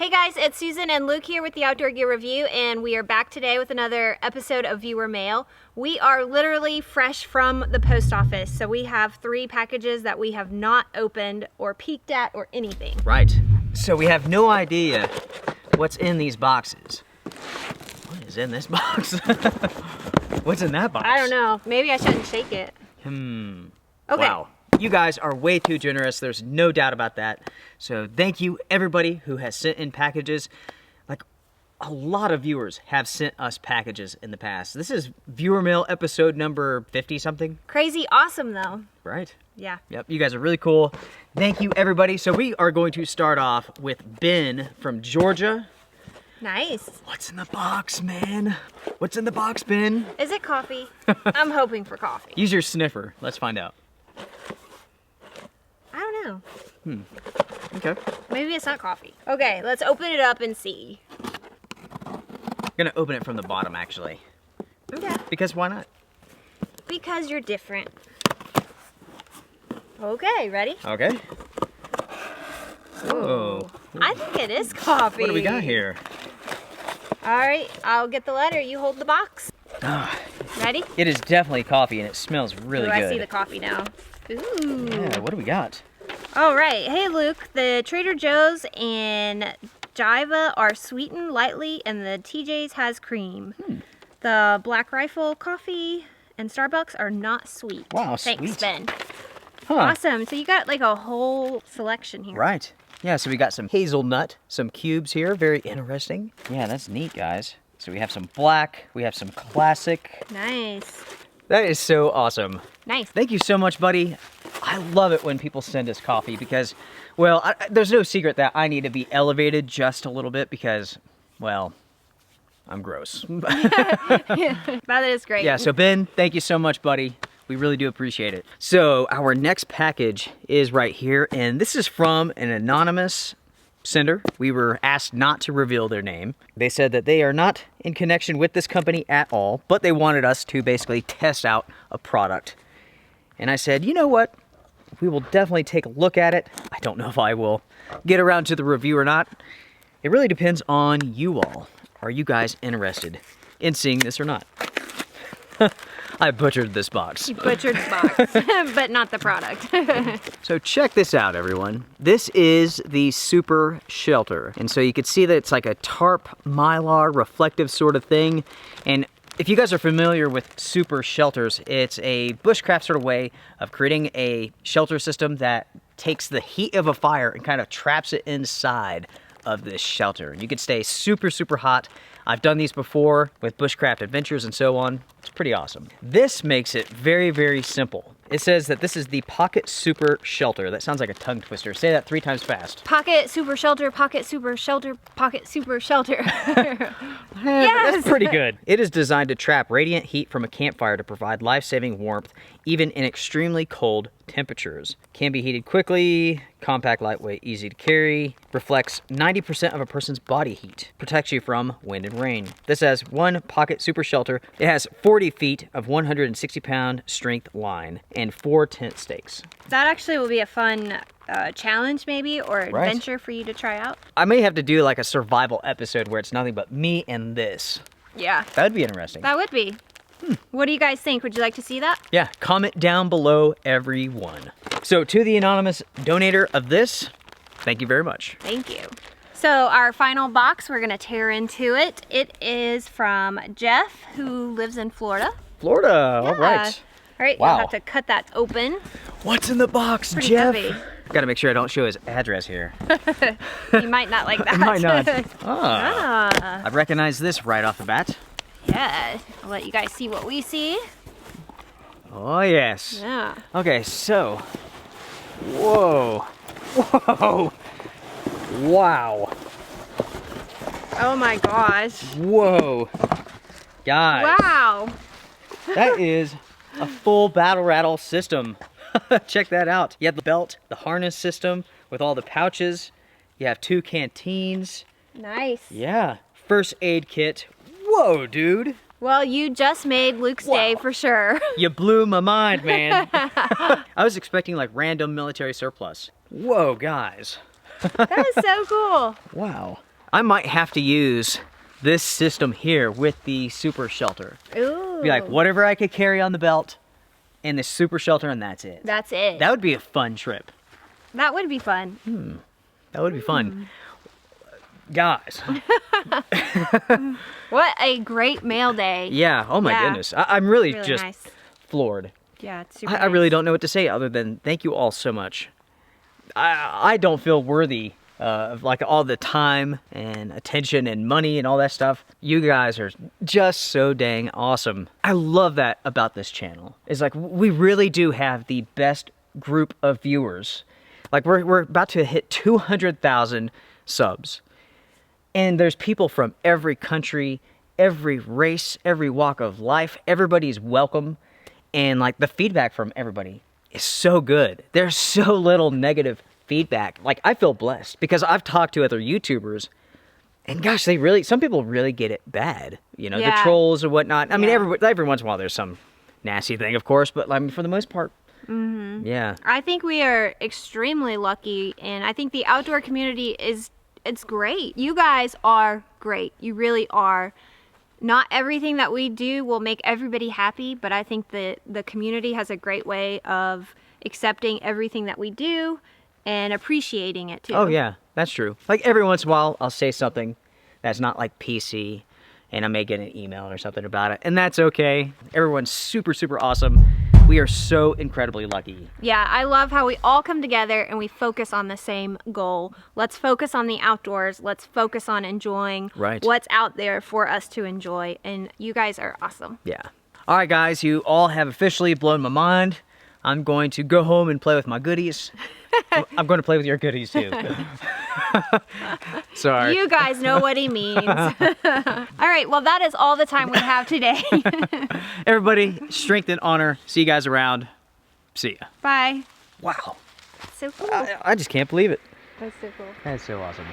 Hey guys, it's Susan and Luke here with the Outdoor Gear Review, and we are back today with another episode of Viewer Mail. We are literally fresh from the post office, so we have 3 packages that we have not opened or peeked at or anything. Right. So we have no idea what's in these boxes. What is in this box? What's in that box? I don't know. Maybe I shouldn't shake it. Okay. Wow. You guys are way too generous. There's no doubt about that. So thank you everybody who has sent in packages. Like a lot of viewers have sent us packages in the past. This is Viewer Mail episode number 50 something. Crazy awesome though. Right. Yeah. Yep, you guys are really cool. Thank you everybody. So we are going to start off with Ben from Georgia. Nice. What's in the box, man? What's in the box, Ben? Is it coffee? I'm hoping for coffee. Use your sniffer. Let's find out. I don't know. Okay. Maybe it's not coffee. Okay, let's open it up and see. I'm gonna open it from the bottom actually. Okay. Because why not? Because you're different. Okay, ready? Okay. Whoa. I think it is coffee. What do we got here? All right, I'll get the letter. You hold the box. Ready? It is definitely coffee and it smells really good. I see the coffee now. Ooh. Yeah, what do we got? All right. Hey, Luke. The Trader Joe's and Jiva are sweetened lightly, and the TJ's has cream. The Black Rifle coffee and Starbucks are not sweet. Wow, Thanks, sweet. Ben. Huh. Awesome. So you got like a whole selection here. Right. Yeah, so we got some hazelnut, some cubes here. Very interesting. Yeah, that's neat, guys. So we have some black, we have some classic. Nice. That is so awesome. Nice. Thank you so much, buddy. I love it when people send us coffee because, well, there's no secret that I need to be elevated just a little bit because, well, I'm gross. That is great. Yeah, so Ben, thank you so much, buddy. We really do appreciate it. So our next package is right here, and this is from an anonymous sender. We were asked not to reveal their name. They said that they are not in connection with this company at all, but they wanted us to basically test out a product. And I said, you know what? We will definitely take a look at it. I don't know if I will get around to the review or not. It really depends on you all. Are you guys interested in seeing this or not? I butchered this box. You butchered the box, but not the product. So check this out, everyone. This is the Super Shelter. And so you can see that it's like a tarp, mylar, reflective sort of thing. And if you guys are familiar with Super Shelters, it's a bushcraft sort of way of creating a shelter system that takes the heat of a fire and kind of traps it inside of this shelter. You can stay super, super hot. I've done these before with Bushcraft Adventures and so on. It's pretty awesome. This makes it very, very simple. It says that this is the Pocket Super Shelter. That sounds like a tongue twister. Say that 3 times fast. Pocket Super Shelter, Pocket Super Shelter, Pocket Super Shelter. Yes! That's pretty good. It is designed to trap radiant heat from a campfire to provide life-saving warmth, even in extremely cold temperatures. Can be heated quickly, compact, lightweight, easy to carry, reflects 90% of a person's body heat, protects you from wind and rain. This has one Pocket Super Shelter. It has 40 feet of 160-pound strength line and 4 tent stakes. That actually will be a fun challenge maybe, or adventure for you to try out. I may have to do like a survival episode where it's nothing but me and this. Yeah. That would be interesting. That would be. What do you guys think? Would you like to see that? Yeah, comment down below, everyone. So to the anonymous donator of this, thank you very much. Thank you. So our final box, we're gonna tear into it. It is from Jeff, who lives in Florida. Florida, Yeah. all right. All right, Wow. you'll have to cut that open. What's in the box, Pretty Jeff? heavy. Gotta make sure I don't show his address here. You might not like that. I might not. Ah, I recognize this right off the bat. yeah. I'll let you guys see what we see. Oh, yes. Yeah. Okay, so, whoa, whoa, wow, Oh my gosh. whoa, guys, Wow. that is a full battle rattle system. Check that out. You have the belt, the harness system with all the pouches. You have 2 canteens. Nice. Yeah, first aid kit. Whoa, dude. Well, you just made Luke's day for sure. You blew my mind, man. I was expecting like random military surplus. Whoa, guys. That is so cool. Wow. I might have to use this system here with the super shelter. Ooh. Be like, whatever I could carry on the belt and the super shelter, and that's it. That's it. That would be a fun trip. That would be fun. That would be fun. Guys. What a great mail day. Yeah, oh my Yeah. goodness. I'm really, Really just nice. floored. Yeah, it's super I really nice. don't know what to say other than thank you all so much. I don't feel worthy of like all the time and attention and money and all that stuff. You guys are just so dang awesome. I love that about this channel. It's like we really do have the best group of viewers. Like we're about to hit 200,000 subs. And there's people from every country, every race, every walk of life. Everybody's welcome. And like the feedback from everybody is so good. There's so little negative feedback. Like I feel blessed because I've talked to other YouTubers and gosh, some people really get it bad. You know, the Yeah. trolls and whatnot. I mean, Yeah. every once in a while there's some nasty thing, of course, but I mean, for the most part, yeah. I think we are extremely lucky, and I think the outdoor community it's great. You guys are great. You really are. Not everything that we do will make everybody happy, but I think the community has a great way of accepting everything that we do and appreciating it too. Oh yeah, that's true. Like every once in a while, I'll say something that's not like PC, and I may get an email or something about it, and that's okay. Everyone's super, super awesome. We are so incredibly lucky. Yeah, I love how we all come together and we focus on the same goal. Let's focus on the outdoors. Let's focus on enjoying Right. what's out there for us to enjoy. And you guys are awesome. Yeah. All right, guys, you all have officially blown my mind. I'm going to go home and play with my goodies. I'm going to play with your goodies too. Sorry. You guys know what he means. All right, well, that is all the time we have today. Everybody, strength and honor. See you guys around. See ya. Bye. Wow. So cool. I just can't believe it. That's so cool. That's so awesome.